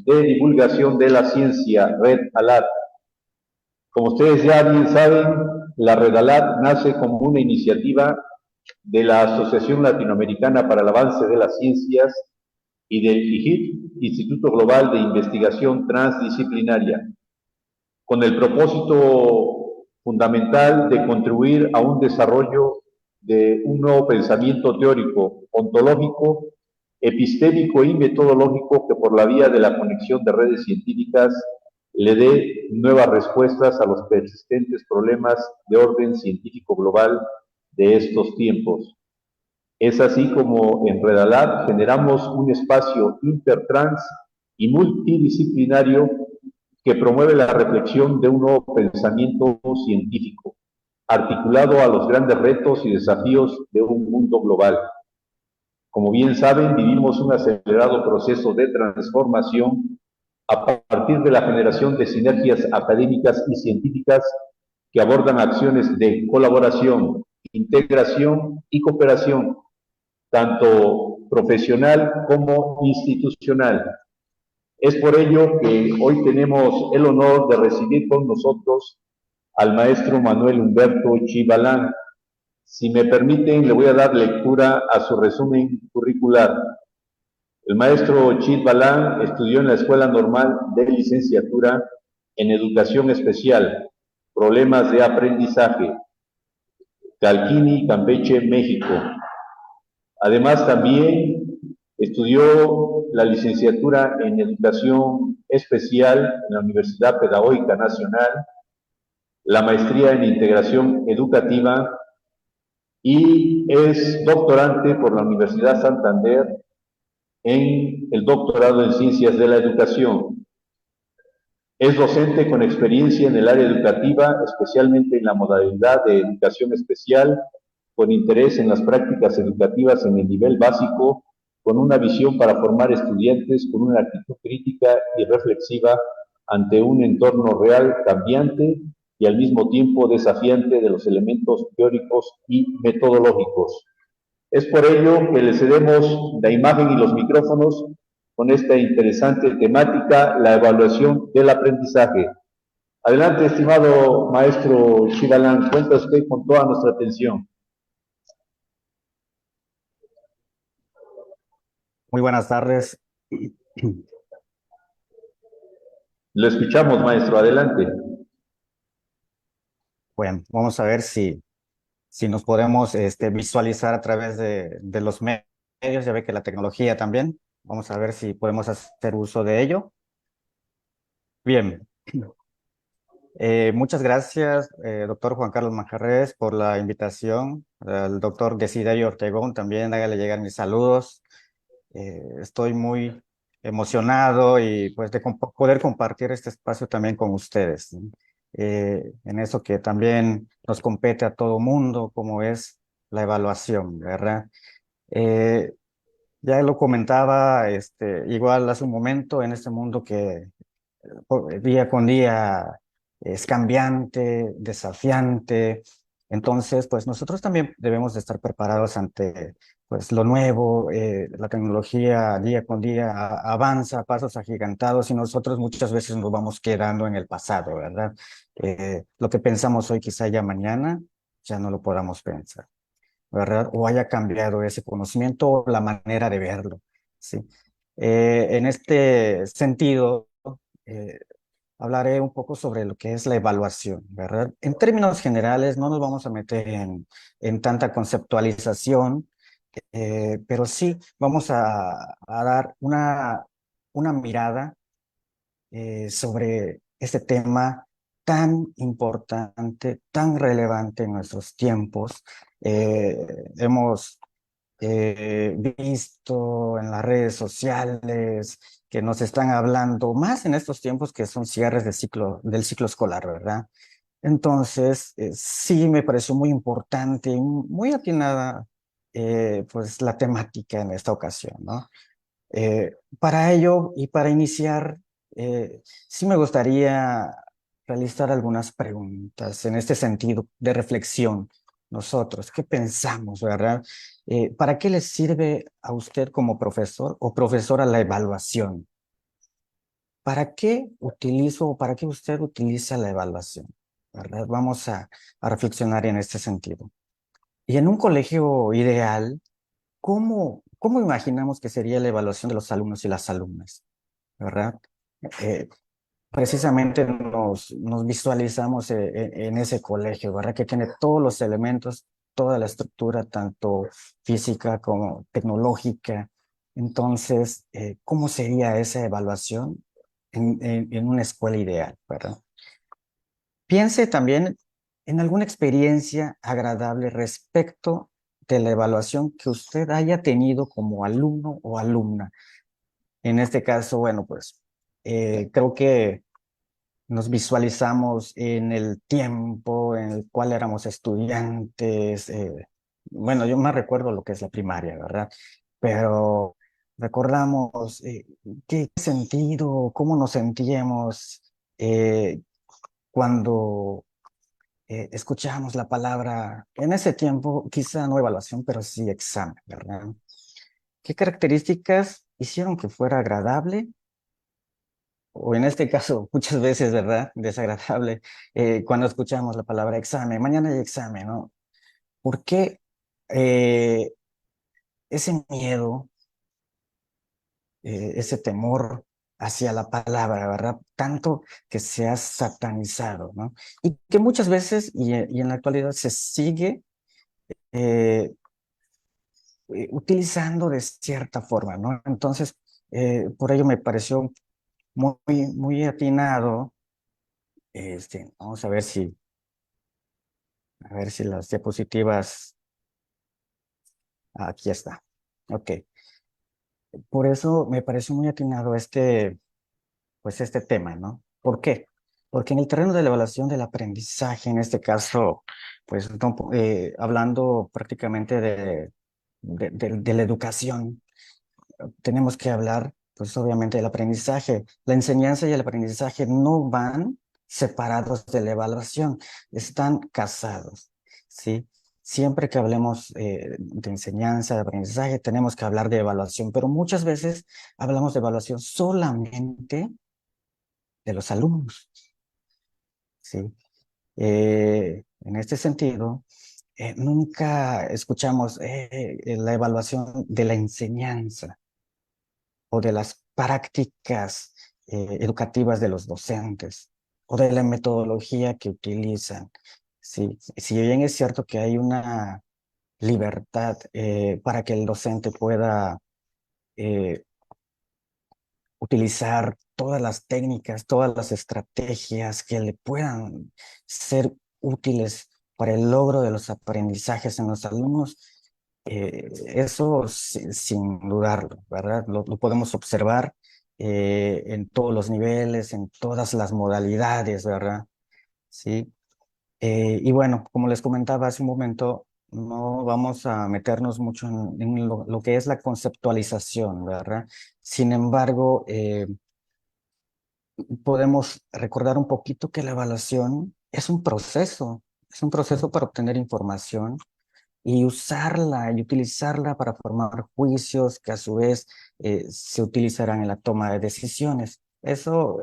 de Divulgación de la Ciencia, Red ALAT. Como ustedes ya bien saben, la Red ALAT nace como una iniciativa de la Asociación Latinoamericana para el Avance de las Ciencias y del IGIT, Instituto Global de Investigación Transdisciplinaria, con el propósito fundamental de contribuir a un desarrollo de un nuevo pensamiento teórico, ontológico, epistémico y metodológico que por la vía de la conexión de redes científicas le dé nuevas respuestas a los persistentes problemas de orden científico global de estos tiempos. Es así como en Redalab generamos un espacio intertrans y multidisciplinario que promueve la reflexión de un nuevo pensamiento científico, articulado a los grandes retos y desafíos de un mundo global. Como bien saben, vivimos un acelerado proceso de transformación a partir de la generación de sinergias académicas y científicas que abordan acciones de colaboración, integración y cooperación, tanto profesional como institucional. Es por ello que hoy tenemos el honor de recibir con nosotros al maestro Manuel Humberto Chibalán. Si me permiten, le voy a dar lectura a su resumen curricular. El maestro Chibalán estudió en la Escuela Normal de Licenciatura en Educación Especial, Problemas de Aprendizaje, Calquini, Campeche, México. Además, también estudió la licenciatura en Educación Especial en la Universidad Pedagógica Nacional, la maestría en Integración Educativa y es doctorante por la Universidad Santander en el doctorado en Ciencias de la Educación. Es docente con experiencia en el área educativa, especialmente en la modalidad de educación especial, con interés en las prácticas educativas en el nivel básico, con una visión para formar estudiantes con una actitud crítica y reflexiva ante un entorno real cambiante y al mismo tiempo desafiante de los elementos teóricos y metodológicos. Es por ello que le cedemos la imagen y los micrófonos con esta interesante temática, la evaluación del aprendizaje. Adelante, estimado maestro Chibalán, cuenta usted con toda nuestra atención. Muy buenas tardes. Lo escuchamos, maestro, adelante. Bueno, vamos a ver si nos podemos visualizar a través de los medios. Ya ve que la tecnología también. Vamos a ver si podemos hacer uso de ello. Bien. Muchas gracias, doctor Juan Carlos Manjarres, por la invitación. Al doctor Desiderio Ortegón también, hágale llegar mis saludos. Estoy muy emocionado y pues de poder compartir este espacio también con ustedes, ¿no? En eso que también nos compete a todo mundo, como es la evaluación, ¿verdad? Eh, ya lo comentaba igual hace un momento en este mundo que día con día es cambiante, desafiante. Entonces, pues nosotros también debemos de estar preparados ante pues lo nuevo. La tecnología día con día avanza a pasos agigantados y nosotros muchas veces nos vamos quedando en el pasado, ¿verdad? Lo que pensamos hoy quizá ya mañana ya no lo podamos pensar, ¿verdad? O haya cambiado ese conocimiento o la manera de verlo, ¿sí? En este sentido, eh, hablaré un poco sobre lo que es la evaluación, ¿verdad? En términos generales, no nos vamos a meter en tanta conceptualización, pero sí vamos a dar una mirada sobre este tema tan importante, tan relevante en nuestros tiempos. Hemos visto en las redes sociales que nos están hablando más en estos tiempos que son cierres del ciclo escolar, ¿verdad? Entonces, sí me pareció muy importante y muy atinada pues la temática en esta ocasión, ¿no? Para ello y para iniciar, sí me gustaría realizar algunas preguntas en este sentido de reflexión. Nosotros, ¿qué pensamos, verdad? ¿Para qué le sirve a usted como profesor o profesora la evaluación? ¿para qué utilizo o para qué usted utiliza la evaluación? ¿Verdad? Vamos a reflexionar en este sentido. Y en un colegio ideal, ¿cómo imaginamos que sería la evaluación de los alumnos y las alumnas? ¿Verdad? Eh, Precisamente nos visualizamos en ese colegio, ¿verdad? Que tiene todos los elementos, toda la estructura, tanto física como tecnológica. Entonces, ¿cómo sería esa evaluación en una escuela ideal, ¿verdad? Piense también en alguna experiencia agradable respecto de la evaluación que usted haya tenido como alumno o alumna. En este caso, bueno, pues creo que nos visualizamos en el tiempo en el cual éramos estudiantes. Bueno, yo más recuerdo lo que es la primaria, ¿verdad? Pero recordamos qué sentido, cómo nos sentíamos eh, cuando escuchamos la palabra, en ese tiempo, quizá no evaluación, pero sí examen, ¿verdad? ¿Qué características hicieron que fuera agradable? O en este caso, muchas veces, ¿verdad? Desagradable, cuando escuchamos la palabra examen, mañana hay examen, ¿no? ¿Por qué eh, ese miedo, ese temor hacia la palabra, ¿verdad? Tanto que se ha satanizado, ¿no? Y que muchas veces, y en la actualidad, se sigue eh, utilizando de cierta forma, ¿no? Entonces, por ello me pareció muy, muy atinado. Vamos a ver si las diapositivas, aquí está. Ok. Por eso me pareció muy atinado pues este tema, ¿no? ¿Por qué? Porque en el terreno de la evaluación del aprendizaje, en este caso, pues no, hablando prácticamente de la educación, tenemos que hablar, pues obviamente, del aprendizaje. La enseñanza y el aprendizaje no van separados de la evaluación, están casados, ¿sí? Siempre que hablemos de enseñanza, de aprendizaje, tenemos que hablar de evaluación, pero muchas veces hablamos de evaluación solamente de los alumnos, ¿sí? En este sentido, nunca escuchamos la evaluación de la enseñanza o de las prácticas educativas de los docentes o de la metodología que utilizan. Sí, si bien es cierto que hay una libertad para que el docente pueda eh, utilizar todas las técnicas, todas las estrategias que le puedan ser útiles para el logro de los aprendizajes en los alumnos, eso sin dudarlo, ¿verdad? Lo podemos observar en todos los niveles, en todas las modalidades, ¿verdad? Sí. Y bueno, como les comentaba hace un momento, no vamos a meternos mucho en lo que es la conceptualización, ¿verdad? Sin embargo, podemos recordar un poquito que la evaluación es un proceso para obtener información y usarla y utilizarla para formar juicios que a su vez se utilizarán en la toma de decisiones. Eso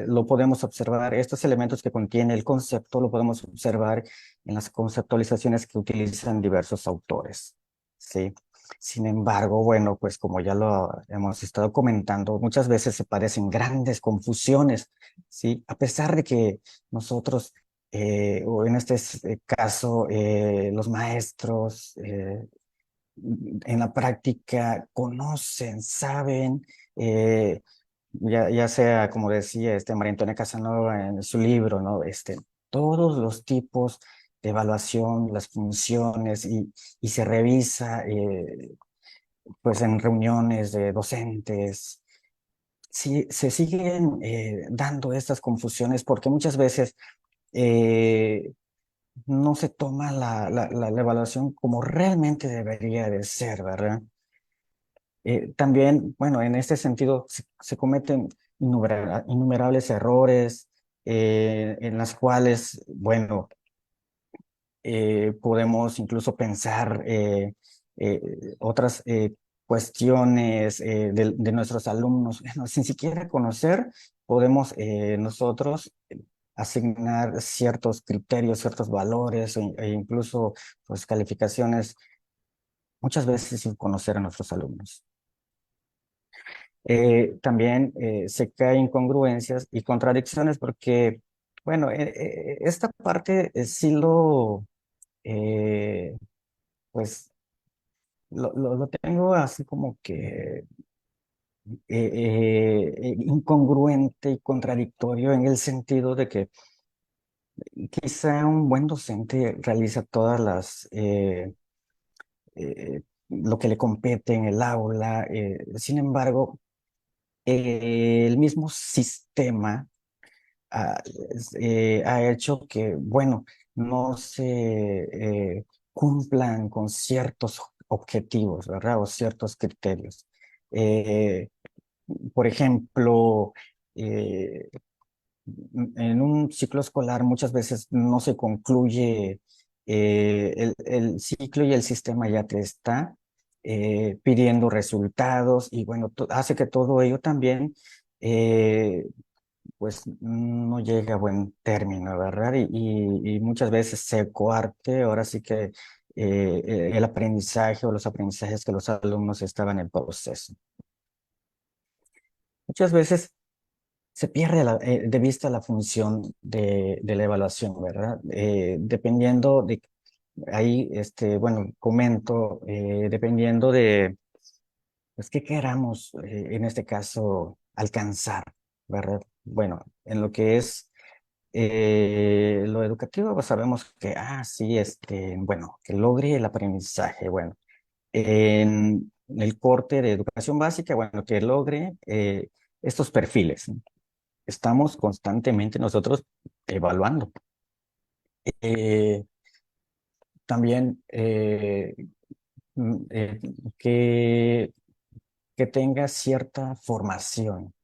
lo podemos observar, estos elementos que contiene el concepto lo podemos observar en las conceptualizaciones que utilizan diversos autores, ¿sí? Sin embargo, bueno, pues como ya lo hemos estado comentando, muchas veces se padecen grandes confusiones, ¿sí? A pesar de que nosotros o en este caso, los maestros en la práctica conocen, saben, eh, ya sea, como decía María Antonia Casanova en su libro, ¿no? Todos los tipos de evaluación, las funciones, y se revisa, pues en reuniones de docentes. Sí, se siguen dando estas confusiones porque muchas veces eh, no se toma la evaluación como realmente debería de ser, ¿verdad? También, bueno, en este sentido se cometen innumerables errores en las cuales, bueno, podemos incluso pensar otras cuestiones de nuestros alumnos, bueno, sin siquiera conocer, podemos nosotros asignar ciertos criterios, ciertos valores e incluso pues, calificaciones, muchas veces sin conocer a nuestros alumnos. También se cae incongruencias y contradicciones porque, bueno, esta parte sí eh, pues, lo tengo así como que incongruente y contradictorio en el sentido de que quizá un buen docente realiza todas lo que le compete en el aula, sin embargo, el mismo sistema ha, ha hecho que, bueno, no se cumplan con ciertos objetivos, ¿verdad? O ciertos criterios. Eh, por ejemplo, eh, en un ciclo escolar muchas veces no se concluye el ciclo y el sistema ya te está pidiendo resultados y bueno, hace que todo ello también pues no llegue a buen término, ¿verdad? Y muchas veces se coarte ahora sí que el aprendizaje o los aprendizajes que los alumnos estaban en proceso. Muchas veces se pierde de vista la función de la evaluación, ¿verdad? Dependiendo de, ahí, bueno, comento, dependiendo de, pues, qué queramos, en este caso, alcanzar, ¿verdad? Bueno, en lo que es lo educativo, pues sabemos que, sí, bueno, que logre el aprendizaje, bueno, en el corte de educación básica, bueno, que logre estos perfiles, ¿no? Estamos constantemente nosotros evaluando. Eh, también mm, eh, que, que tenga cierta formación,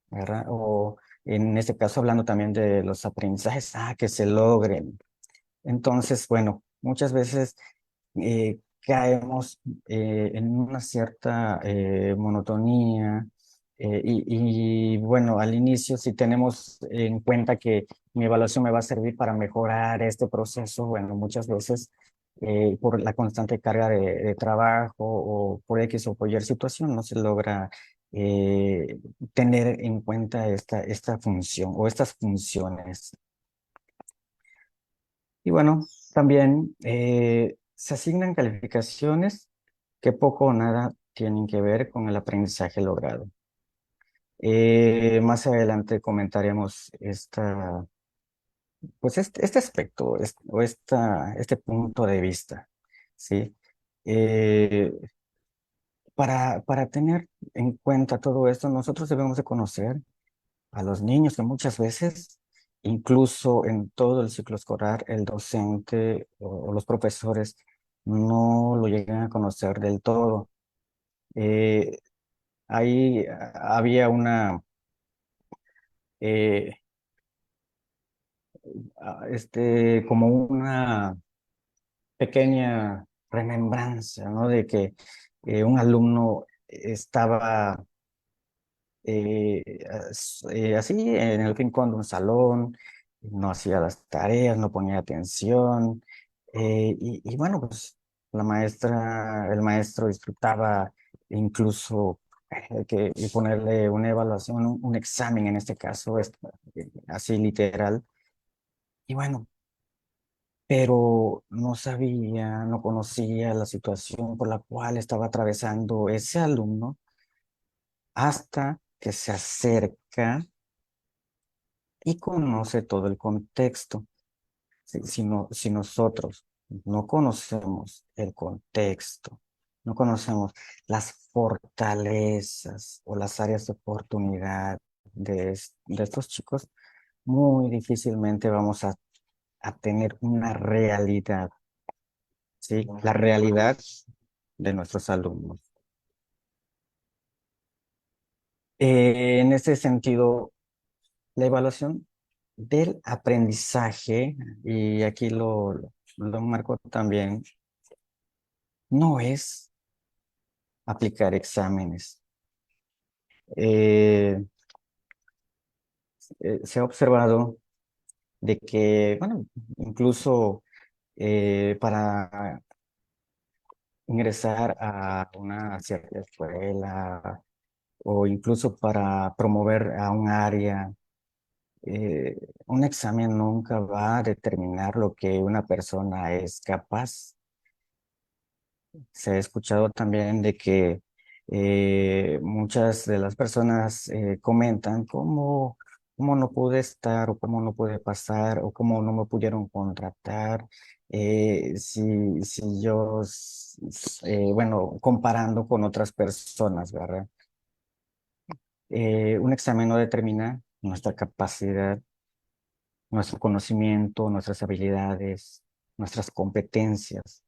¿verdad? O en este caso hablando también de los aprendizajes, que se logren. Entonces, bueno, muchas veces caemos en una cierta monotonía bueno, al inicio si tenemos en cuenta que mi evaluación me va a servir para mejorar este proceso, bueno, muchas veces por la constante carga de trabajo o por X o por Y situación no se logra eh, tener en cuenta esta función o estas funciones. Y bueno, también se asignan calificaciones que poco o nada tienen que ver con el aprendizaje logrado. Más adelante comentaremos pues este aspecto o este punto de vista, ¿sí? Eh, para tener en cuenta todo esto, nosotros debemos de conocer a los niños que muchas veces, incluso en todo el ciclo escolar, el docente o los profesores no lo llegan a conocer del todo. Eh, ahí había eh, como una pequeña remembranza, ¿no? De que un alumno estaba así en el rincón de un salón, no hacía las tareas, no ponía atención, y bueno, pues el maestro disfrutaba incluso y ponerle una evaluación, un examen en este caso, así literal, y bueno, pero no sabía, no conocía la situación por la cual estaba atravesando ese alumno hasta que se acerca y conoce todo el contexto. Si nosotros no conocemos el contexto, no conocemos las fortalezas o las áreas de oportunidad de estos chicos, muy difícilmente vamos a tener una realidad, ¿sí? La realidad de nuestros alumnos. En este sentido, la evaluación del aprendizaje, y aquí lo marco también, no es aplicar exámenes. Eh, Se ha observado de que, bueno, incluso para ingresar a una cierta escuela o incluso para promover a un área, eh, un examen nunca va a determinar lo que una persona es capaz. Se ha escuchado también de que muchas de las personas comentan cómo no pude estar o cómo no pude pasar o cómo no me pudieron contratar. Si yo, bueno, comparando con otras personas, ¿verdad? Un examen no determina nuestra capacidad, nuestro conocimiento, nuestras habilidades, nuestras competencias.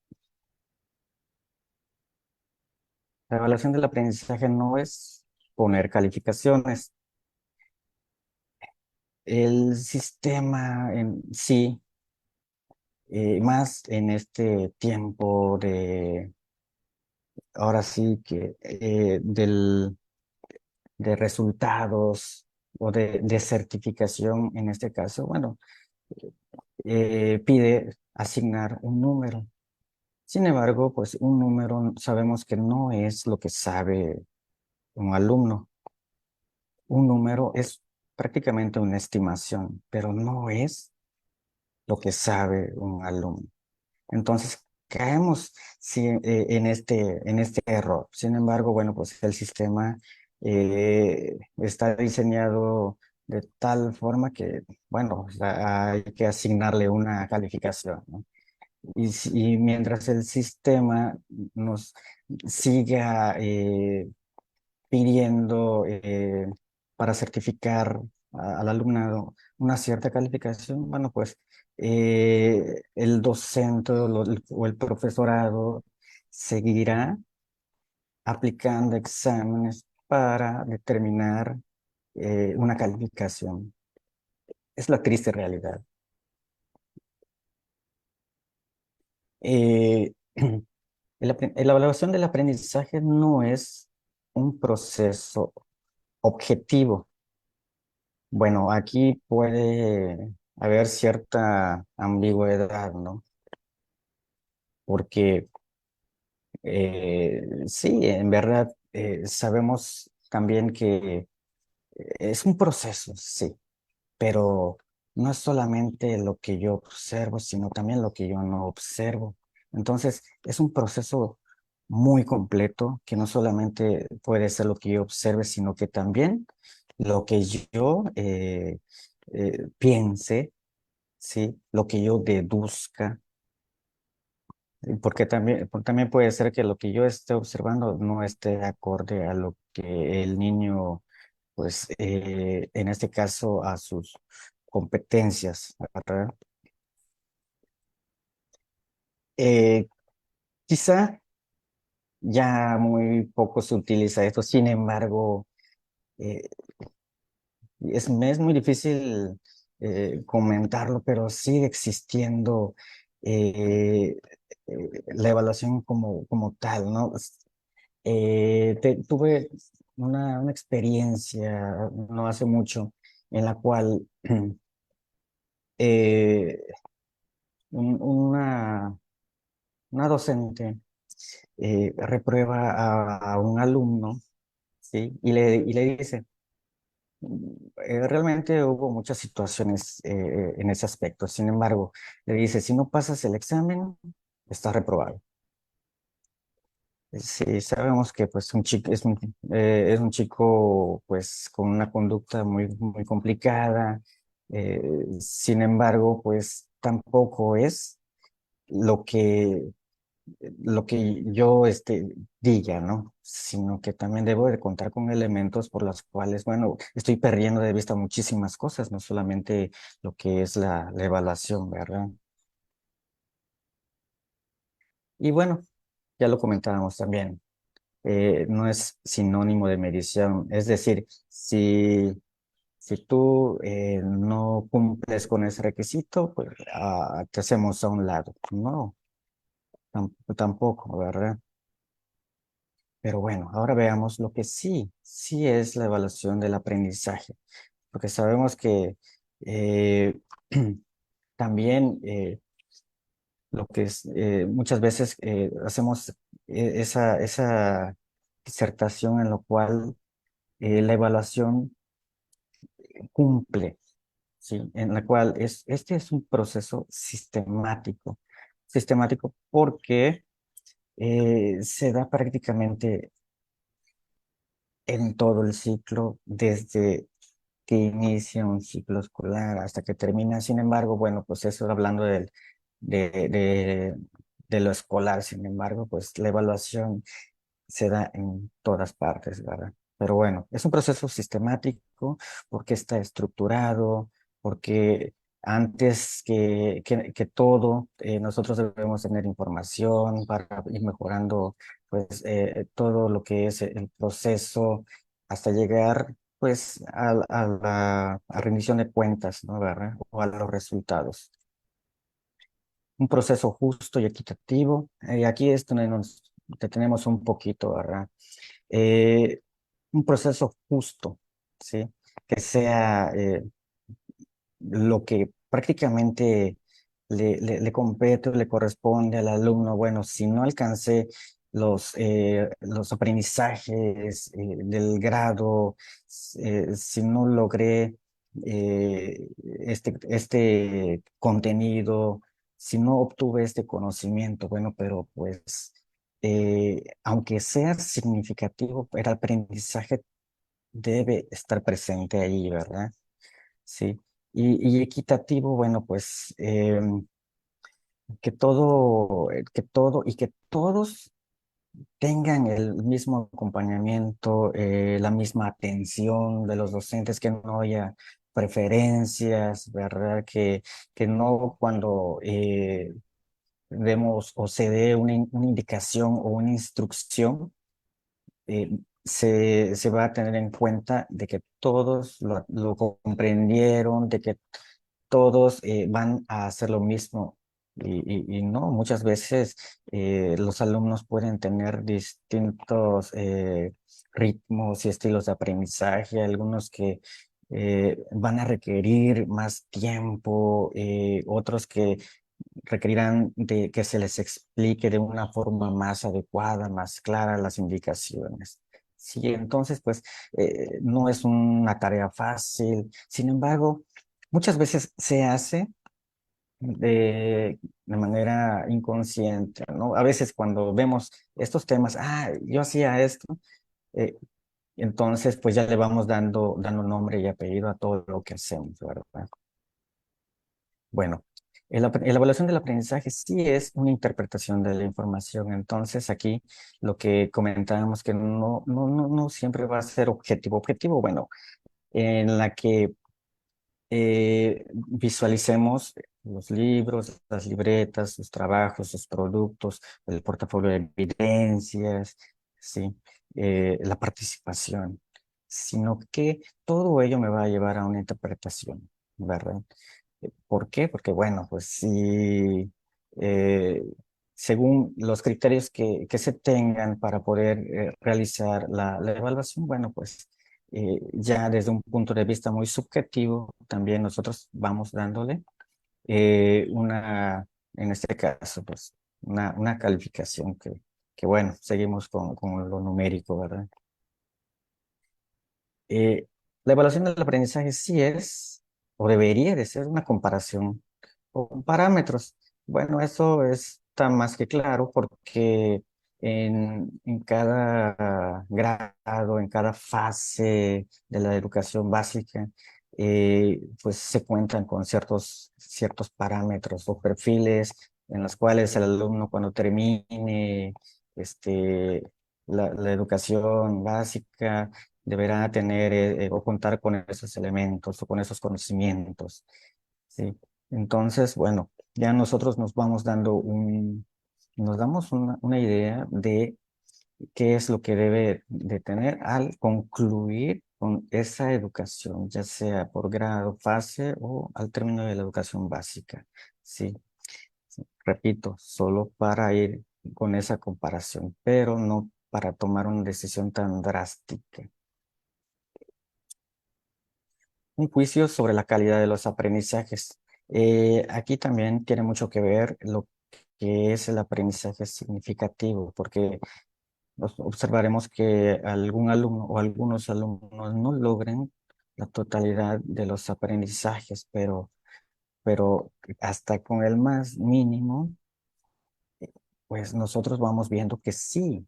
La evaluación del aprendizaje no es poner calificaciones. El sistema en sí, más en este tiempo ahora sí que de resultados o de certificación en este caso, bueno, pide asignar un número. Sin embargo, pues un número sabemos que no es lo que sabe un alumno. Un número es prácticamente una estimación, pero no es lo que sabe un alumno. Entonces, caemos sí, en este error. Sin embargo, bueno, pues el sistema está diseñado de tal forma que, bueno, hay que asignarle una calificación, ¿no? Y mientras el sistema nos siga pidiendo para certificar al alumnado una cierta calificación, bueno, pues el docente o el profesorado seguirá aplicando exámenes para determinar una calificación. Es la triste realidad. Eh, la evaluación del aprendizaje no es un proceso objetivo. Bueno, aquí puede haber cierta ambigüedad, ¿no? Porque sí, en verdad sabemos también que es un proceso, sí, pero no es solamente lo que yo observo, sino también lo que yo no observo. Entonces, es un proceso muy completo que no solamente puede ser lo que yo observe, sino que también lo que yo piense, ¿sí? Lo que yo deduzca, porque también puede ser que lo que yo esté observando no esté acorde a lo que el niño, pues, en este caso, a sus competencias, ¿verdad? Eh, Quizá ya muy poco se utiliza esto, sin embargo, eh, me es muy difícil comentarlo, pero sigue existiendo eh, la evaluación como tal, ¿no? Tuve una experiencia no hace mucho en la cual eh, una, una docente reprueba a un alumno, ¿sí? Y le dice, realmente hubo muchas situaciones en ese aspecto. Sin embargo, le dice, si no pasas el examen, estás reprobado. Sí, sabemos que pues un chico es un chico pues con una conducta muy complicada. Sin embargo, pues tampoco es lo lo que yo diga, ¿no? Sino que también debo de contar con elementos por los cuales, bueno, estoy perdiendo de vista muchísimas cosas, no solamente lo que es la evaluación, ¿verdad? Y bueno, ya lo comentábamos también, no es sinónimo de medición, es decir, si tú no cumples con ese requisito, pues te hacemos a un lado. No, tampoco, ¿verdad? Pero bueno, ahora veamos lo que sí es la evaluación del aprendizaje, porque sabemos que eh, también lo que es, muchas veces hacemos esa disertación en lo cual la evaluación cumple, ¿sí? En la cual este es un proceso sistemático porque se da prácticamente en todo el ciclo, desde que inicia un ciclo escolar hasta que termina. Sin embargo, bueno, pues eso hablando de, de, de lo escolar, sin embargo, pues la evaluación se da en todas partes, ¿verdad? Pero bueno, es un proceso sistemático porque está estructurado, porque antes que todo, nosotros debemos tener información para ir mejorando, pues, todo lo que es el proceso hasta llegar, pues, a la a rendición de cuentas, ¿no? ¿Verdad? O a los resultados. Un proceso justo y equitativo. Aquí es donde nos detenemos un poquito, ¿verdad? eh, un proceso justo, ¿sí? Que sea lo que prácticamente le compete o le corresponde al alumno. Bueno, si no alcancé los aprendizajes del grado, si no logré este contenido, si no obtuve este conocimiento, bueno, pero pues aunque sea significativo, el aprendizaje debe estar presente ahí, ¿verdad? Sí. Y equitativo, bueno, pues que todos tengan el mismo acompañamiento, la misma atención de los docentes, que no haya preferencias, ¿verdad? Que no cuando demos o se dé una indicación o una instrucción, se va a tener en cuenta de que todos lo comprendieron, de que todos van a hacer lo mismo. Y no, muchas veces los alumnos pueden tener distintos ritmos y estilos de aprendizaje, algunos que van a requerir más tiempo, otros que requerirán de que se les explique de una forma más adecuada, más clara las indicaciones. Sí, entonces, pues, no es una tarea fácil. Sin embargo, muchas veces se hace de manera inconsciente, ¿no? A veces cuando vemos estos temas, yo hacía esto, eh, entonces, pues ya le vamos dando nombre y apellido a todo lo que hacemos, ¿verdad? Bueno, la evaluación del aprendizaje sí es una interpretación de la información. Entonces, aquí lo que comentábamos que no siempre va a ser objetivo. Objetivo, bueno, en la que visualicemos los libros, las libretas, los trabajos, los productos, el portafolio de evidencias, ¿sí? La participación, sino que todo ello me va a llevar a una interpretación, ¿verdad? ¿Por qué? Porque, bueno, pues si eh, según los criterios que se tengan para poder realizar la evaluación, bueno, pues ya desde un punto de vista muy subjetivo, también nosotros vamos dándole en este caso, pues una calificación que bueno, seguimos con lo numérico, ¿verdad? Eh, la evaluación del aprendizaje sí es, o debería de ser, una comparación con parámetros. Bueno, eso está más que claro porque en cada grado, en cada fase de la educación básica, pues se cuentan con ciertos parámetros o perfiles en los cuales el alumno cuando termine este, la educación básica deberá tener o contar con esos elementos o con esos conocimientos. Sí. Entonces, bueno, ya nosotros nos damos una idea de qué es lo que debe de tener al concluir con esa educación, ya sea por grado, fase o al término de la educación básica. Sí, sí. Repito, solo para ir con esa comparación, pero no para tomar una decisión tan drástica. Un juicio sobre la calidad de los aprendizajes. Aquí también tiene mucho que ver lo que es el aprendizaje significativo, porque observaremos que algún alumno o algunos alumnos no logren la totalidad de los aprendizajes, pero hasta con el más mínimo, pues nosotros vamos viendo que sí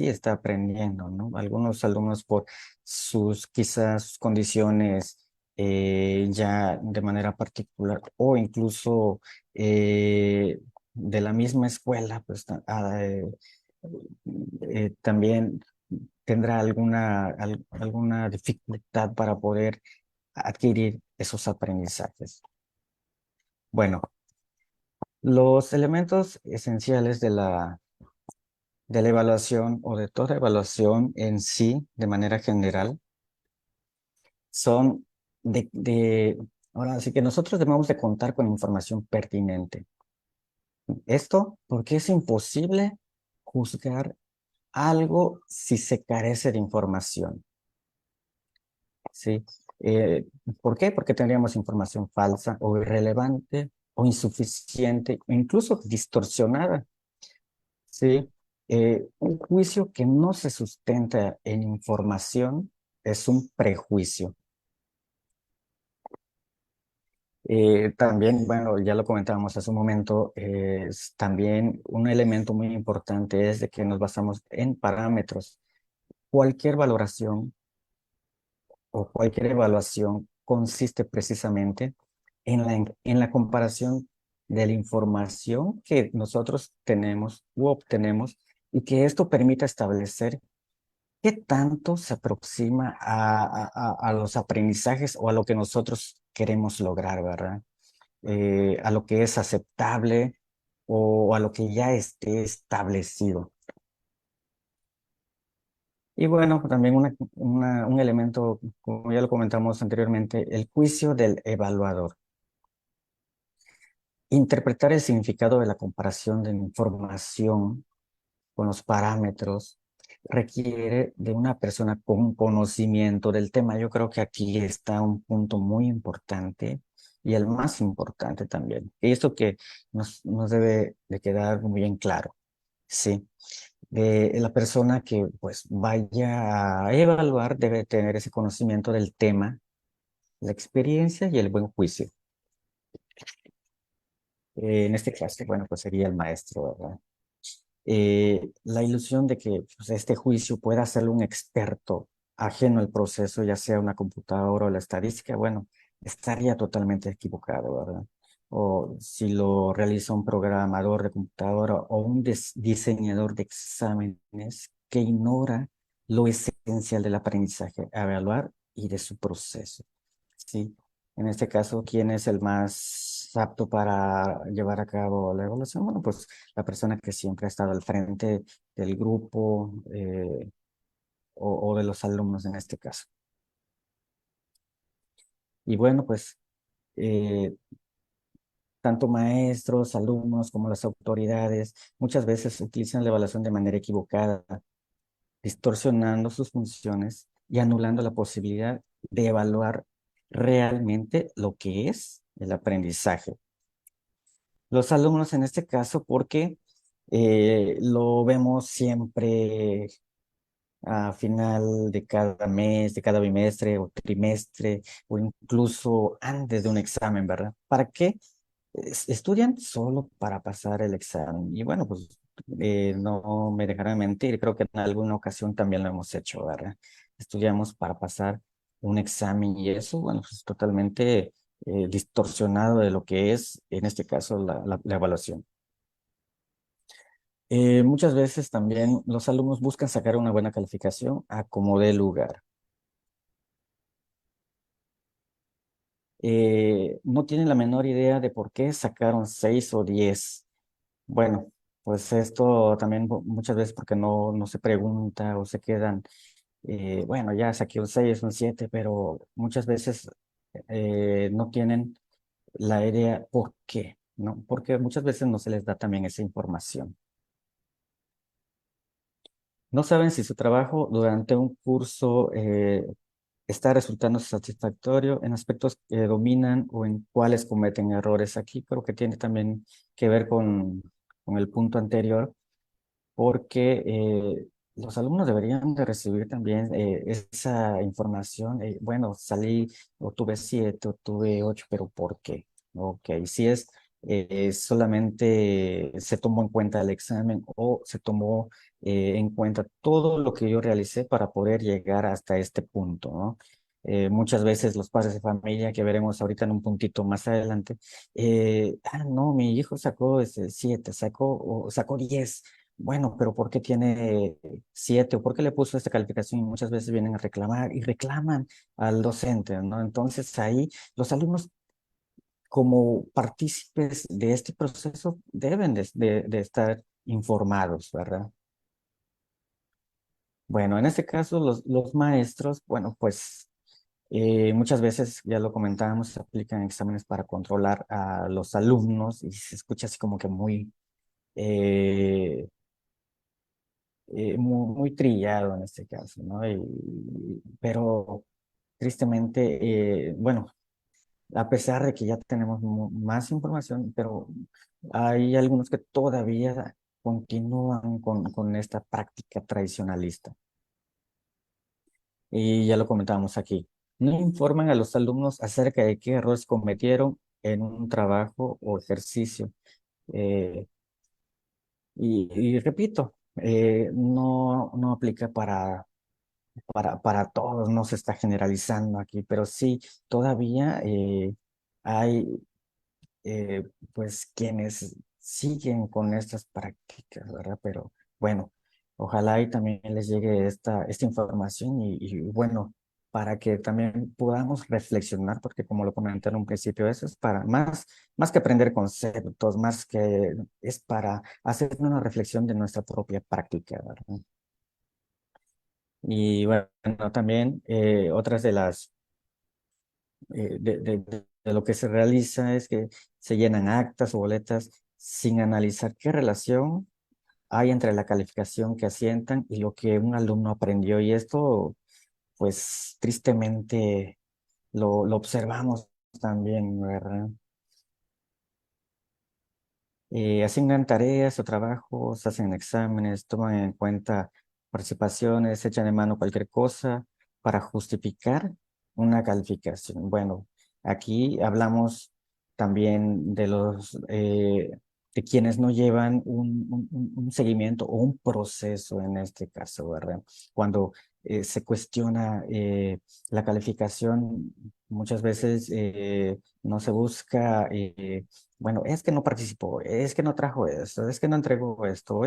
está aprendiendo, ¿no? Algunos alumnos por sus quizás sus condiciones ya de manera particular o incluso de la misma escuela, pues también tendrá alguna dificultad para poder adquirir esos aprendizajes. Bueno, los elementos esenciales de la evaluación o de toda evaluación en sí, de manera general, son ahora sí que nosotros debemos de contar con información pertinente. Esto porque es imposible juzgar algo si se carece de información, ¿sí? Eh, ¿Por qué? Porque tendríamos información falsa o irrelevante o insuficiente o incluso distorsionada. Sí, un juicio que no se sustenta en información es un prejuicio. También, bueno, ya lo comentábamos hace un momento, también un elemento muy importante es de que nos basamos en parámetros. Cualquier valoración o cualquier evaluación consiste precisamente en la comparación de la información que nosotros tenemos u obtenemos y que esto permita establecer qué tanto se aproxima a los aprendizajes o a lo que nosotros queremos lograr, ¿verdad? A lo que es aceptable o a lo que ya esté establecido. Y bueno, también un elemento, como ya lo comentamos anteriormente, el juicio del evaluador. Interpretar el significado de la comparación de información con los parámetros requiere de una persona con conocimiento del tema. Yo creo que aquí está un punto muy importante y el más importante también. Y esto que nos debe de quedar muy bien claro, ¿sí? La persona que pues vaya a evaluar debe tener ese conocimiento del tema, la experiencia y el buen juicio. En este caso, bueno, pues sería el maestro, ¿verdad? La ilusión de que pues, este juicio pueda hacerlo un experto ajeno al proceso, ya sea una computadora o la estadística, bueno, estaría totalmente equivocado, ¿verdad? O si lo realiza un programador de computadora o un diseñador de exámenes que ignora lo esencial del aprendizaje a evaluar y de su proceso, ¿sí? En este caso, ¿quién es el más apto para llevar a cabo la evaluación? Bueno, pues la persona que siempre ha estado al frente del grupo o de los alumnos en este caso. Y bueno, pues eh, tanto maestros, alumnos como las autoridades muchas veces utilizan la evaluación de manera equivocada, distorsionando sus funciones y anulando la posibilidad de evaluar realmente lo que es el aprendizaje. Los alumnos en este caso, porque lo vemos siempre a final de cada mes, de cada bimestre o trimestre, o incluso antes de un examen, ¿verdad? ¿Para qué? Estudian solo para pasar el examen. Y bueno, pues no me dejarán mentir, creo que en alguna ocasión también lo hemos hecho, ¿verdad? Estudiamos para pasar un examen y eso, bueno, pues es totalmente distorsionado de lo que es, en este caso, la evaluación. Muchas veces también los alumnos buscan sacar una buena calificación a como dé lugar. No tienen la menor idea de por qué sacaron 6 o 10. Bueno, pues esto también muchas veces porque no se pregunta o se quedan, bueno, ya saqué un 6, un 7, pero muchas veces no tienen la idea por qué, ¿no? Porque muchas veces no se les da también esa información. No saben si su trabajo durante un curso está resultando satisfactorio en aspectos que dominan o en cuáles cometen errores. Aquí creo que tiene también que ver con el punto anterior, porque los alumnos deberían de recibir también esa información. Bueno, salí o tuve 7 o tuve 8, pero ¿por qué? Ok, si es solamente se tomó en cuenta el examen o se tomó en cuenta todo lo que yo realicé para poder llegar hasta este punto, ¿no? Muchas veces los padres de familia, que veremos ahorita en un puntito más adelante, no, mi hijo sacó 7, sacó 10. Bueno, pero ¿por qué tiene 7 o por qué le puso esta calificación? Y muchas veces vienen a reclamar y reclaman al docente, ¿no? Entonces ahí los alumnos como partícipes de este proceso deben de estar informados, ¿verdad? Bueno, en este caso los maestros, bueno, pues muchas veces, ya lo comentábamos, se aplican exámenes para controlar a los alumnos y se escucha así como que eh, muy trillado en este caso, ¿no? Pero tristemente, bueno, a pesar de que ya tenemos más información, pero hay algunos que todavía continúan con esta práctica tradicionalista. Y ya lo comentábamos aquí. No informan a los alumnos acerca de qué errores cometieron en un trabajo o ejercicio. Eh, y repito, no aplica para todos, no se está generalizando aquí, pero sí, todavía hay eh, pues quienes siguen con estas prácticas, ¿verdad? Pero bueno, ojalá y también les llegue esta información y bueno, para que también podamos reflexionar, porque como lo comenté en un principio, eso es para más que aprender conceptos, más que es para hacer una reflexión de nuestra propia práctica, ¿verdad? Y bueno, también otras de las de lo que se realiza es que se llenan actas o boletas sin analizar qué relación hay entre la calificación que asientan y lo que un alumno aprendió. Y esto, pues, tristemente lo observamos también, ¿verdad? Asignan tareas o trabajos, hacen exámenes, toman en cuenta participaciones, echan de mano cualquier cosa para justificar una calificación. Bueno, aquí hablamos también de quienes no llevan un seguimiento o un proceso en este caso, ¿verdad? Cuando se cuestiona la calificación, muchas veces no se busca bueno, es que no participó, es que no trajo esto, es que no entregó esto,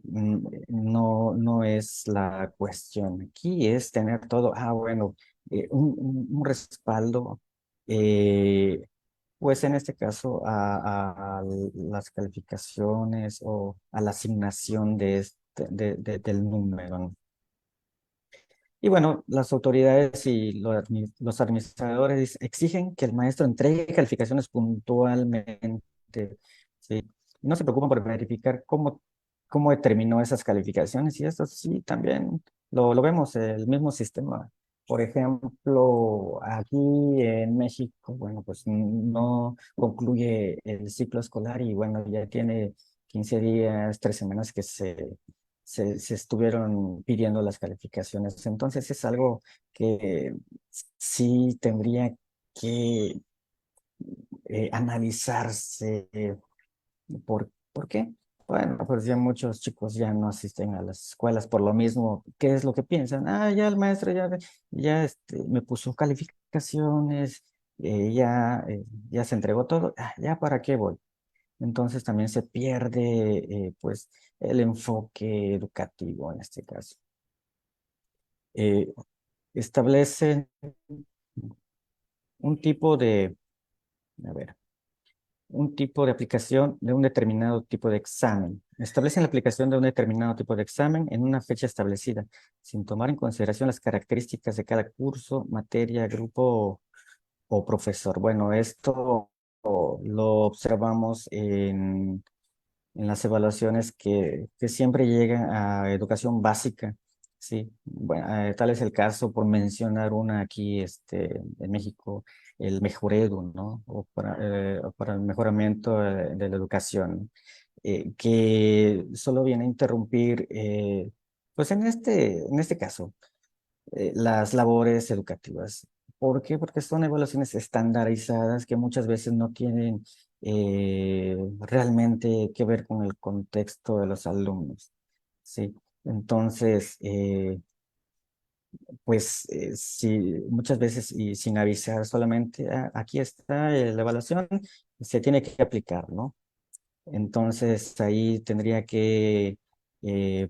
no es la cuestión. Aquí es tener todo, bueno, un respaldo, eh, pues en este caso a las calificaciones o a la asignación del número, ¿no? Y bueno, las autoridades y los administradores exigen que el maestro entregue calificaciones puntualmente, ¿sí? No se preocupan por verificar cómo determinó esas calificaciones y eso sí, también lo vemos, el mismo sistema. Por ejemplo, aquí en México, bueno, pues no concluye el ciclo escolar y bueno, ya tiene 15 días, 3 semanas que se estuvieron pidiendo las calificaciones. Entonces es algo que sí tendría que analizarse. ¿Por qué? Bueno, pues ya muchos chicos ya no asisten a las escuelas por lo mismo. ¿Qué es lo que piensan? Ya el maestro ya me puso calificaciones, ya se entregó todo. ¿Ya para qué voy? Entonces también se pierde pues el enfoque educativo en este caso. Eh, Establecen un tipo a ver, un tipo de aplicación de un determinado tipo de examen. Establecen la aplicación de un determinado tipo de examen en una fecha establecida, sin tomar en consideración las características de cada curso, materia, grupo o profesor. Bueno, esto lo observamos en las evaluaciones que siempre llegan a educación básica, ¿sí? Bueno, tal es el caso, por mencionar una aquí en México, el Mejoredu, ¿no? O para el mejoramiento de la educación, que solo viene a interrumpir, pues en este caso, las labores educativas. ¿Por qué? Porque son evaluaciones estandarizadas que muchas veces no tienen realmente que ver con el contexto de los alumnos, ¿sí? Entonces, pues si muchas veces y sin avisar solamente, "Ah, aquí está la evaluación, se tiene que aplicar, ¿no?" Entonces ahí tendría que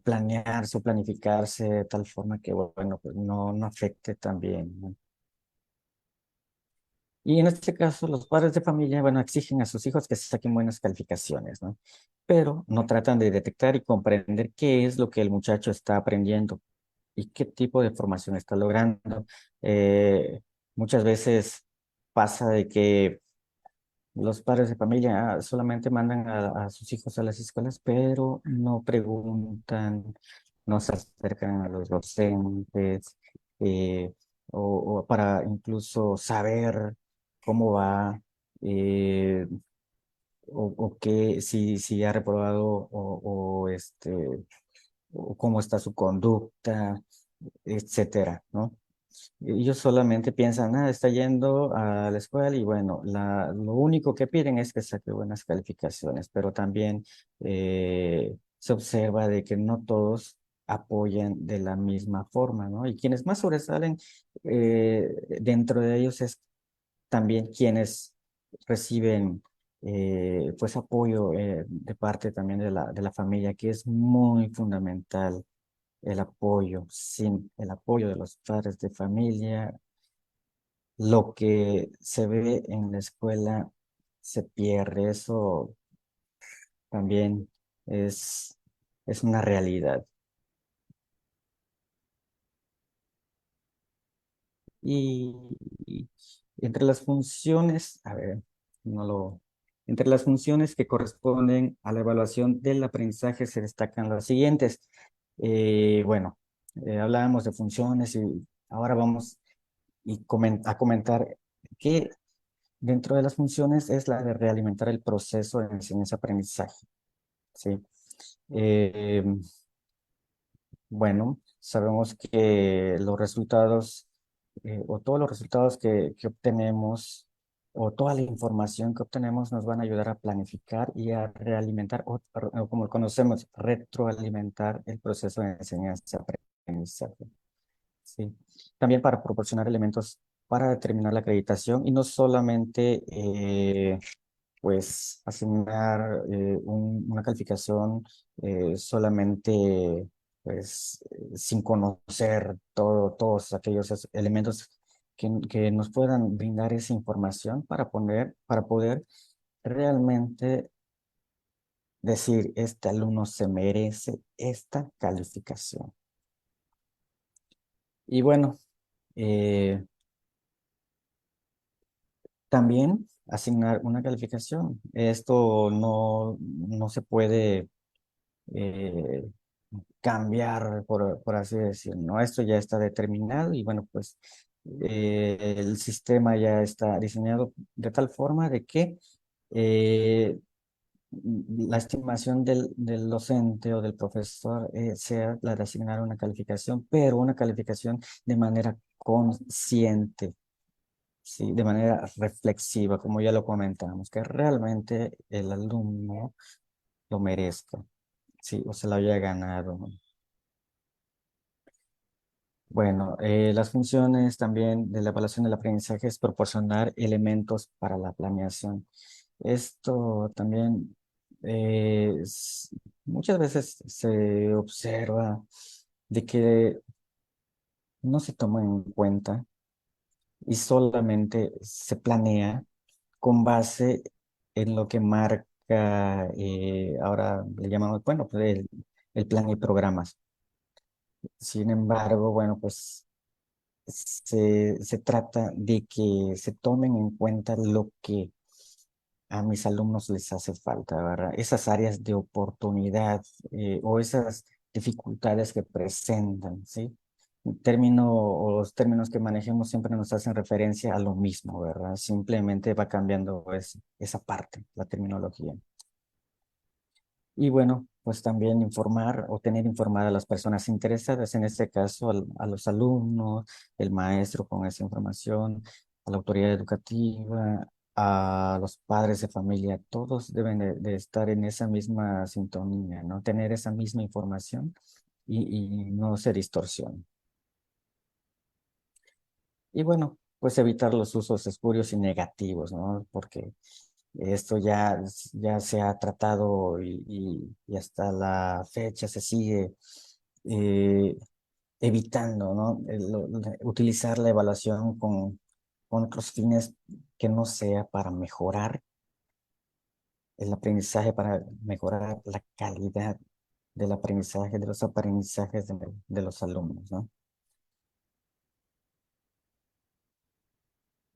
planearse o planificarse de tal forma que, bueno, pues no afecte también, ¿no? Y en este caso, los padres de familia, bueno, exigen a sus hijos que se saquen buenas calificaciones, ¿no? Pero no tratan de detectar y comprender qué es lo que el muchacho está aprendiendo y qué tipo de formación está logrando. Muchas veces pasa de que los padres de familia solamente mandan a sus hijos a las escuelas, pero no preguntan, no se acercan a los docentes, eh, o para incluso saber cómo va, eh, o qué, si ha reprobado, o cómo está su conducta, etcétera, ¿no? Ellos solamente piensan, está yendo a la escuela y bueno, lo único que piden es que saque buenas calificaciones, pero también se observa de que no todos apoyan de la misma forma, ¿no? Y quienes más sobresalen dentro de ellos es también quienes reciben pues apoyo de parte también de la familia, que es muy fundamental el apoyo. Sin el apoyo de los padres de familia, lo que se ve en la escuela se pierde. Eso también es, es una realidad. Y, y entre las funciones, a ver, no lo, entre las funciones que corresponden a la evaluación del aprendizaje se destacan las siguientes. Bueno, hablábamos de funciones y ahora vamos a comentar que dentro de las funciones es la de realimentar el proceso de enseñanza-aprendizaje, ¿sí? Eh, bueno, sabemos que los resultados, o todos los resultados que obtenemos, o toda la información que obtenemos nos van a ayudar a planificar y a realimentar, o como conocemos, retroalimentar el proceso de enseñanza-aprendizaje. Sí, también para proporcionar elementos para determinar la acreditación y no solamente pues asignar una calificación solamente pues sin conocer todos aquellos elementos que nos puedan brindar esa información para poder realmente decir, este alumno se merece esta calificación. Y bueno, eh, también asignar una calificación. Esto no se puede eh, cambiar, por así decirlo, ¿no? Esto ya está determinado y bueno, pues el sistema ya está diseñado de tal forma de que eh, la estimación del docente o del profesor sea la de asignar una calificación, pero una calificación de manera consciente. Sí, de manera reflexiva, como ya lo comentamos, que realmente el alumno lo merezca, sí, o se lo haya ganado, ¿no? Bueno, las funciones también de la evaluación del aprendizaje es proporcionar elementos para la planeación. Esto también muchas veces se observa de que no se toma en cuenta y solamente se planea con base en lo que marca, ahora le llamamos, bueno, pues el plan y programas. Sin embargo, bueno, pues se trata de que se tomen en cuenta lo que a mis alumnos les hace falta, ¿verdad? Esas áreas de oportunidad o esas dificultades que presentan, ¿sí? El término o los términos que manejemos siempre nos hacen referencia a lo mismo, ¿verdad? Simplemente va cambiando esa parte, la terminología. Y bueno, pues también informar o tener informadas a las personas interesadas, en este caso a los alumnos, el maestro con esa información, a la autoridad educativa, a los padres de familia, todos deben de estar en esa misma sintonía, ¿no? Tener esa misma información y no se distorsione. Y bueno, pues evitar los usos espurios y negativos, ¿no? Porque esto ya se ha tratado y hasta la fecha se sigue eh, evitando, ¿no? Utilizar la evaluación con otros fines que no sea para mejorar el aprendizaje, para mejorar la calidad del aprendizaje, de los aprendizajes de los alumnos, ¿no?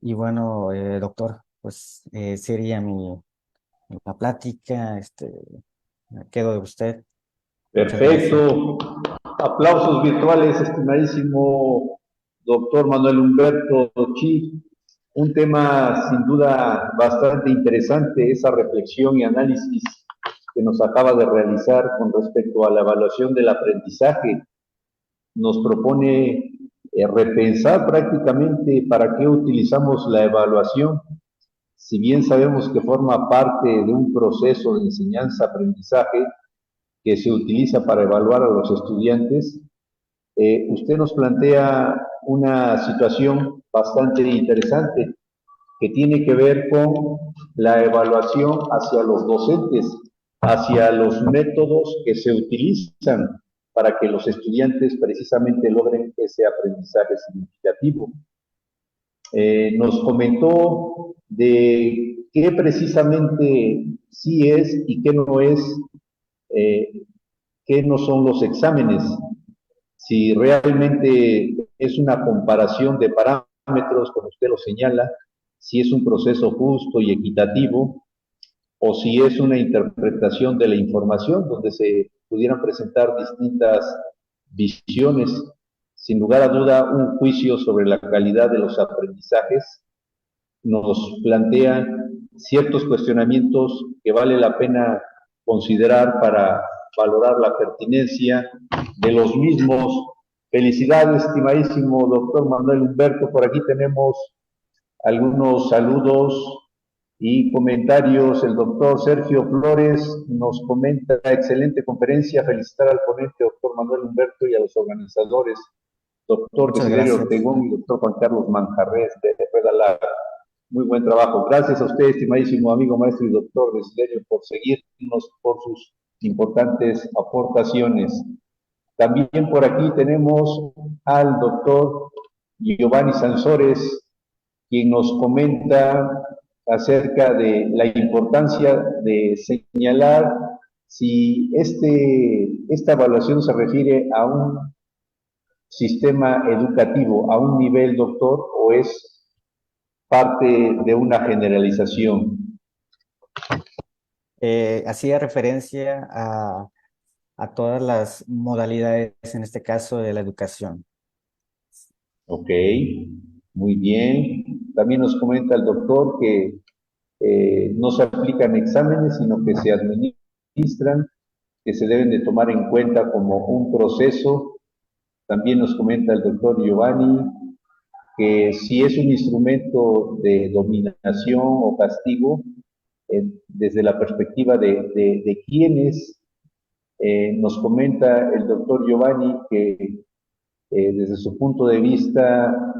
Y bueno, doctor, pues sería la plática, me quedo de usted. Muchas gracias. Perfecto. Aplausos virtuales, estimadísimo doctor Manuel Humberto Chi. Un tema sin duda bastante interesante, esa reflexión y análisis que nos acaba de realizar con respecto a la evaluación del aprendizaje. Nos propone repensar prácticamente para qué utilizamos la evaluación. Si bien sabemos que forma parte de un proceso de enseñanza-aprendizaje que se utiliza para evaluar a los estudiantes, usted nos plantea una situación bastante interesante que tiene que ver con la evaluación hacia los docentes, hacia los métodos que se utilizan para que los estudiantes precisamente logren ese aprendizaje significativo. Nos comentó de qué precisamente sí es y qué no es, qué no son los exámenes, si realmente es una comparación de parámetros, como usted lo señala, si es un proceso justo y equitativo, o si es una interpretación de la información donde se pudieran presentar distintas visiones. Sin lugar a duda, un juicio sobre la calidad de los aprendizajes nos plantea ciertos cuestionamientos que vale la pena considerar para valorar la pertinencia de los mismos. Felicidades, estimadísimo doctor Manuel Humberto. Por aquí tenemos algunos saludos y comentarios. El doctor Sergio Flores nos comenta: excelente conferencia, felicitar al ponente, doctor Manuel Humberto, y a los organizadores, doctor Muchas Desiderio gracias. Ortegón y doctor Juan Carlos Manjarres de Redalá. Muy buen trabajo. Gracias a usted, estimadísimo amigo maestro y doctor Desiderio, por seguirnos, por sus importantes aportaciones. También por aquí tenemos al doctor Giovanni Sansores, quien nos comenta acerca de la importancia de señalar si esta evaluación se refiere a un sistema educativo, a un nivel, doctor, o es parte de una generalización. Hacía referencia a todas las modalidades, en este caso de la educación. Ok, muy bien. También nos comenta el doctor que no se aplican exámenes, sino que se administran, que se deben de tomar en cuenta como un proceso. También nos comenta el doctor Giovanni que si es un instrumento de dominación o castigo, desde la perspectiva de quienes, nos comenta el doctor Giovanni que desde su punto de vista,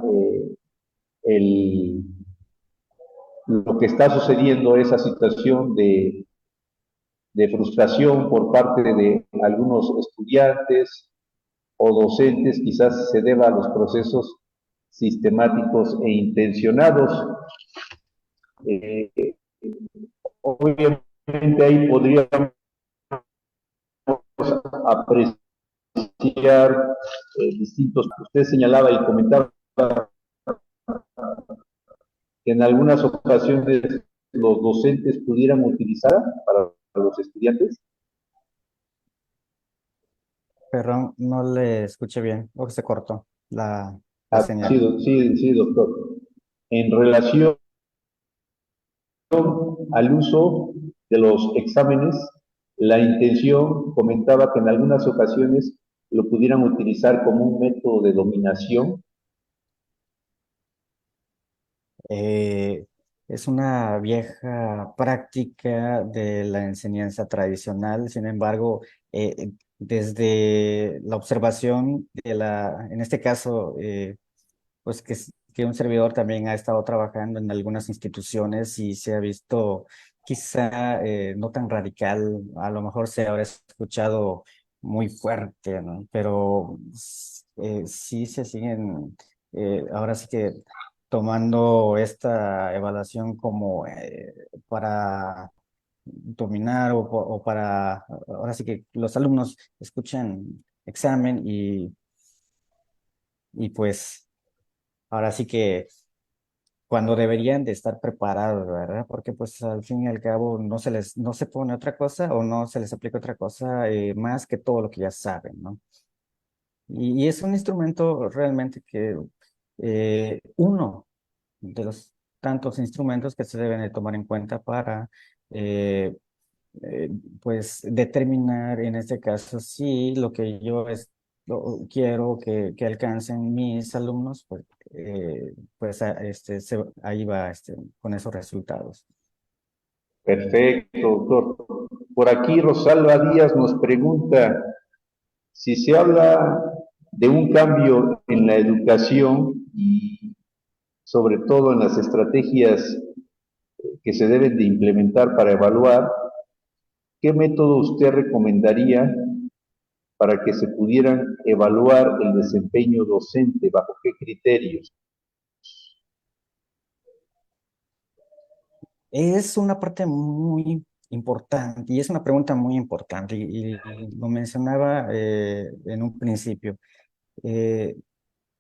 el, lo que está sucediendo, esa situación de frustración por parte de algunos estudiantes o docentes, quizás se deba a los procesos sistemáticos e intencionados. Eh, Obviamente ahí podríamos apreciar distintos. Usted señalaba y comentaba que en algunas ocasiones los docentes pudieran utilizar para los estudiantes? Perdón, no le escuché bien, o que se cortó la señal. Sí, sí, doctor. En relación al uso de los exámenes, la intención comentaba que en algunas ocasiones lo pudieran utilizar como un método de dominación. Eh, es una vieja práctica de la enseñanza tradicional, sin embargo, desde la observación en este caso, pues que un servidor también ha estado trabajando en algunas instituciones y se ha visto quizá no tan radical, a lo mejor se habrá escuchado muy fuerte, ¿no? Pero sí se siguen, ahora sí que tomando esta evaluación como para dominar o para, ahora sí que los alumnos escuchen examen y pues ahora sí que cuando deberían de estar preparados, ¿verdad? Porque pues al fin y al cabo no se pone otra cosa o no se les aplica otra cosa más que todo lo que ya saben, ¿no? Y es un instrumento realmente que uno de los tantos instrumentos que se deben de tomar en cuenta para eh, eh, pues determinar en este caso si lo que quiero que alcancen mis alumnos, pues ahí va con esos resultados. Perfecto, doctor. Por aquí Rosalba Díaz nos pregunta si se habla de un cambio en la educación y sobre todo en las estrategias que se deben de implementar para evaluar, ¿qué método usted recomendaría para que se pudieran evaluar el desempeño docente? ¿Bajo qué criterios? Es una parte muy importante y es una pregunta muy importante y lo mencionaba en un principio. Eh,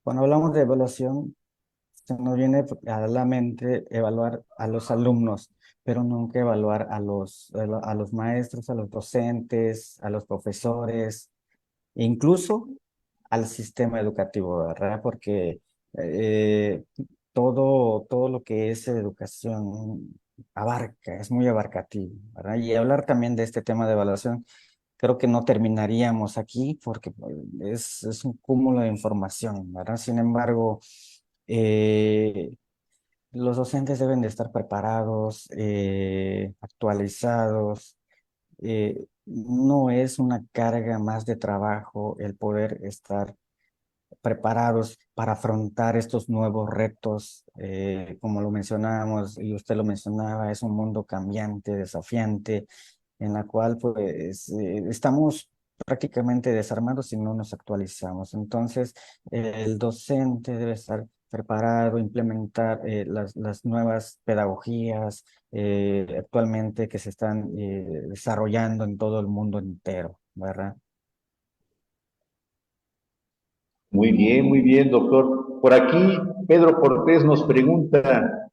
Cuando hablamos de evaluación, se nos viene a la mente evaluar a los alumnos, pero nunca evaluar a los maestros, a los docentes, a los profesores, e incluso al sistema educativo, ¿verdad? Porque eh, todo lo que es educación abarca, es muy abarcativo, ¿verdad? Y hablar también de este tema de evaluación, creo que no terminaríamos aquí porque es un cúmulo de información, ¿verdad? Sin embargo, eh, los docentes deben de estar preparados, actualizados. No es una carga más de trabajo el poder estar preparados para afrontar estos nuevos retos. Como lo mencionábamos y usted lo mencionaba, es un mundo cambiante, desafiante, en la cual pues estamos prácticamente desarmados si no nos actualizamos. Entonces, el docente debe estar preparado, implementar las nuevas pedagogías actualmente que se están desarrollando en todo el mundo entero, ¿verdad? Muy bien, doctor. Por aquí, Pedro Cortés nos pregunta,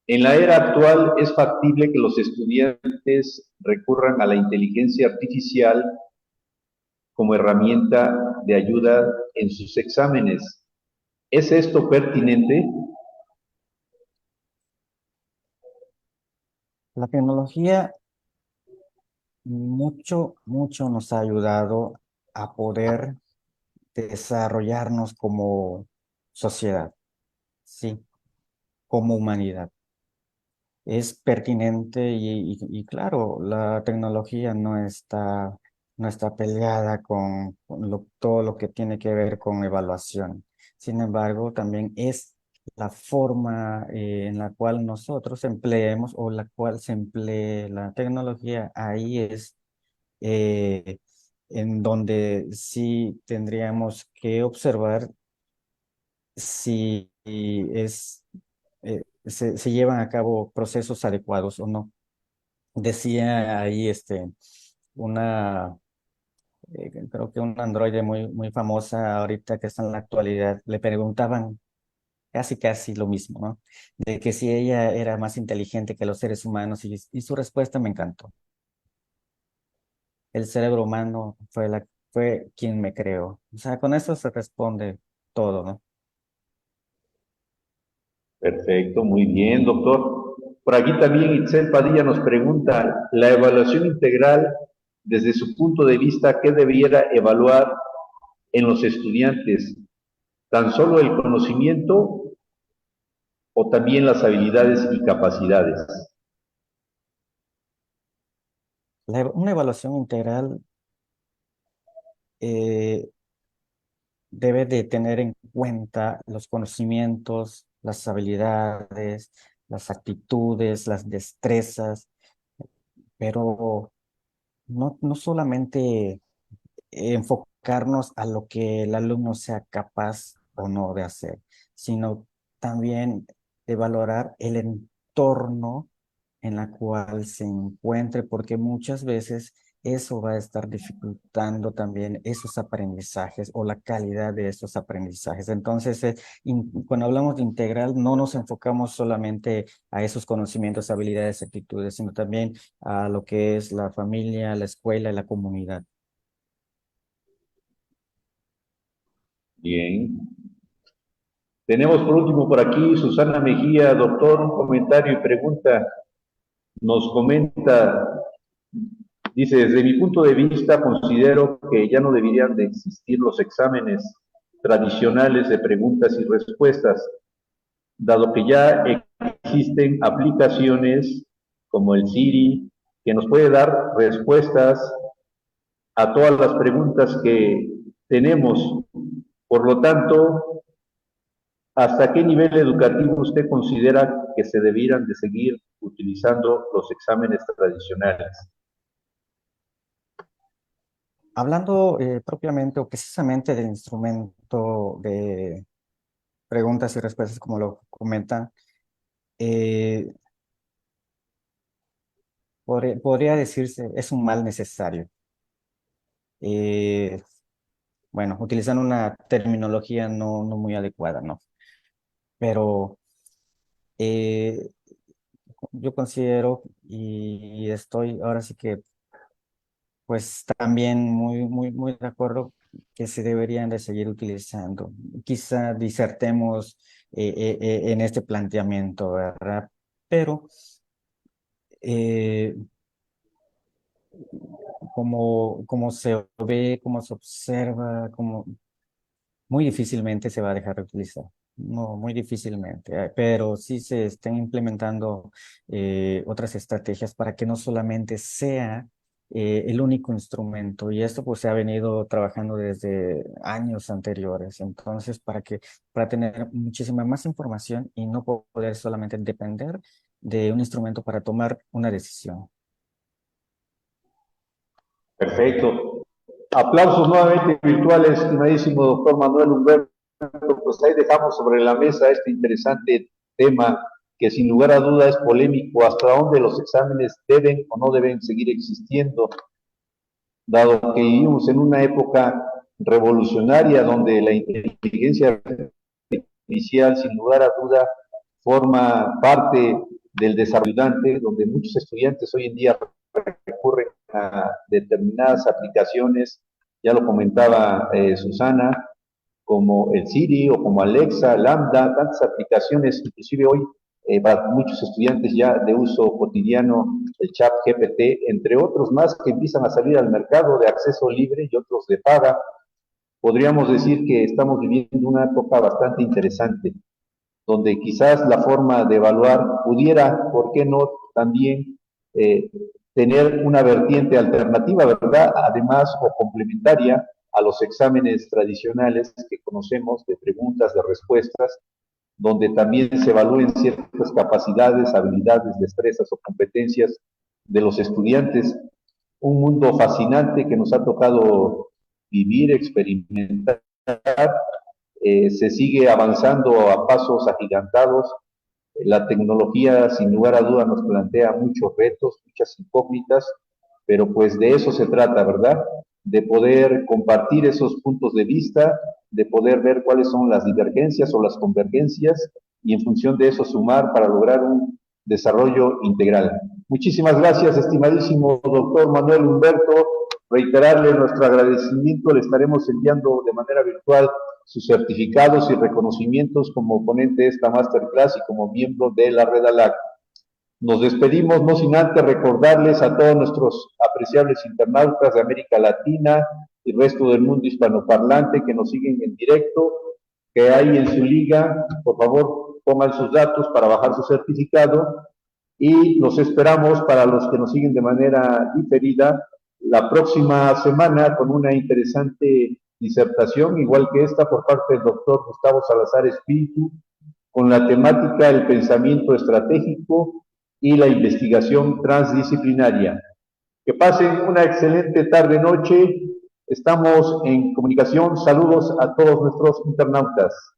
¿en la era actual es factible que los estudiantes recurran a la inteligencia artificial como herramienta de ayuda en sus exámenes? ¿Es esto pertinente? La tecnología mucho nos ha ayudado a poder desarrollarnos como sociedad, sí, como humanidad. Es pertinente y claro, la tecnología no está peleada con todo lo que tiene que ver con evaluación. Sin embargo, también es la forma en la cual nosotros empleemos o la cual se emplee la tecnología, ahí es eh, en donde sí tendríamos que observar si se llevan a cabo procesos adecuados o no. Decía ahí una, creo que un androide muy famosa ahorita que está en la actualidad, le preguntaban casi lo mismo, ¿no? De que si ella era más inteligente que los seres humanos y su respuesta me encantó. El cerebro humano fue quien me creó. O sea, con eso se responde todo, ¿no? Perfecto, muy bien, doctor. Por aquí también Itzel Padilla nos pregunta, la evaluación integral, desde su punto de vista, ¿qué debiera evaluar en los estudiantes? ¿Tan solo el conocimiento o también las habilidades y capacidades? Una evaluación integral eh, debe de tener en cuenta los conocimientos, las habilidades, las actitudes, las destrezas, pero no solamente enfocarnos a lo que el alumno sea capaz o no de hacer, sino también de valorar el entorno en la cual se encuentre, porque muchas veces eso va a estar dificultando también esos aprendizajes o la calidad de esos aprendizajes. Entonces, cuando hablamos de integral, no nos enfocamos solamente a esos conocimientos, habilidades, actitudes, sino también a lo que es la familia, la escuela y la comunidad. Bien. Tenemos por último por aquí Susana Mejía, doctor, un comentario y pregunta. Nos comenta, dice, desde mi punto de vista considero que ya no deberían de existir los exámenes tradicionales de preguntas y respuestas, dado que ya existen aplicaciones como el Siri, que nos puede dar respuestas a todas las preguntas que tenemos. Por lo tanto, ¿hasta qué nivel educativo usted considera que se debieran de seguir utilizando los exámenes tradicionales? Hablando propiamente o precisamente del instrumento de preguntas y respuestas, como lo comentan, eh, podría decirse es un mal necesario. Eh, bueno, utilizando una terminología no muy adecuada, ¿no? Pero eh, yo considero y estoy ahora sí que pues también muy de acuerdo que se deberían de seguir utilizando. Quizá disertemos en este planteamiento, ¿verdad? Pero eh, como se ve, como se observa, como muy difícilmente se va a dejar de utilizar. No, muy difícilmente, pero sí se están implementando otras estrategias para que no solamente sea el único instrumento, y esto pues se ha venido trabajando desde años anteriores. Entonces, para tener muchísima más información y no poder solamente depender de un instrumento para tomar una decisión. Perfecto. Aplausos nuevamente virtuales, estimadísimo doctor Manuel Humberto. Pues ahí dejamos sobre la mesa este interesante tema que sin lugar a duda es polémico, hasta dónde los exámenes deben o no deben seguir existiendo, dado que vivimos en una época revolucionaria donde la inteligencia artificial sin lugar a duda forma parte del desarrollante, donde muchos estudiantes hoy en día recurren a determinadas aplicaciones, ya lo comentaba Susana, como el Siri o como Alexa, Lambda, tantas aplicaciones, inclusive hoy para muchos estudiantes ya de uso cotidiano, el chat GPT, entre otros más que empiezan a salir al mercado de acceso libre y otros de paga. Podríamos decir que estamos viviendo una época bastante interesante, donde quizás la forma de evaluar pudiera, ¿por qué no?, también eh, tener una vertiente alternativa, ¿verdad? Además o complementaria a los exámenes tradicionales que conocemos de preguntas, de respuestas, donde también se evalúen ciertas capacidades, habilidades, destrezas o competencias de los estudiantes. Un mundo fascinante que nos ha tocado vivir, experimentar, se sigue avanzando a pasos agigantados. La tecnología, sin lugar a duda, nos plantea muchos retos, muchas incógnitas, pero pues de eso se trata, ¿verdad? De poder compartir esos puntos de vista de poder ver cuáles son las divergencias o las convergencias y en función de eso sumar para lograr un desarrollo integral. Muchísimas gracias, estimadísimo doctor Manuel Humberto. Reiterarle nuestro agradecimiento, le estaremos enviando de manera virtual sus certificados y reconocimientos como ponente de esta masterclass y como miembro de la Red ALAC. Nos despedimos, no sin antes recordarles a todos nuestros apreciables internautas de América Latina y resto del mundo hispanoparlante que nos siguen en directo, que hay en su liga, por favor pongan sus datos para bajar su certificado y los esperamos para los que nos siguen de manera diferida la próxima semana con una interesante disertación, igual que esta, por parte del doctor Gustavo Salazar Espíritu, con la temática del pensamiento estratégico y la investigación transdisciplinaria. Que pasen una excelente tarde-noche. Estamos en comunicación. Saludos a todos nuestros internautas.